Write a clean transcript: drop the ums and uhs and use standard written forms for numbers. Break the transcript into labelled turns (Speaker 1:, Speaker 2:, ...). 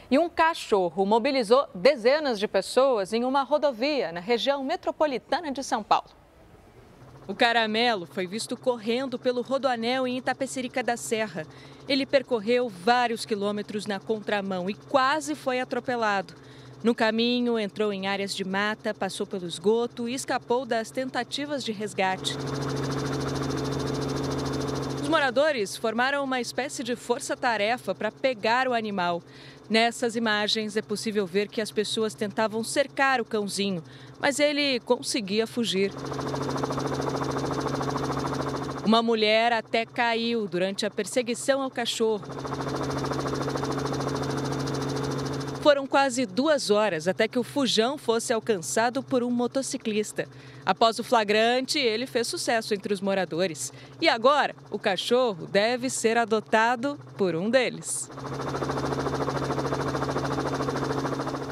Speaker 1: E um cachorro mobilizou dezenas de pessoas em uma rodovia na região metropolitana de São Paulo. O caramelo foi visto correndo pelo Rodoanel em Itapecerica da Serra. Ele percorreu vários quilômetros na contramão e quase foi atropelado. No caminho, entrou em áreas de mata, passou pelo esgoto e escapou das tentativas de resgate. Os moradores formaram uma espécie de força-tarefa para pegar o animal. Nessas imagens é possível ver que as pessoas tentavam cercar o cãozinho, mas ele conseguia fugir. Uma mulher até caiu durante a perseguição ao cachorro. Foram quase 2 horas até que o fujão fosse alcançado por um motociclista. Após o flagrante, ele fez sucesso entre os moradores. E agora, o cachorro deve ser adotado por um deles.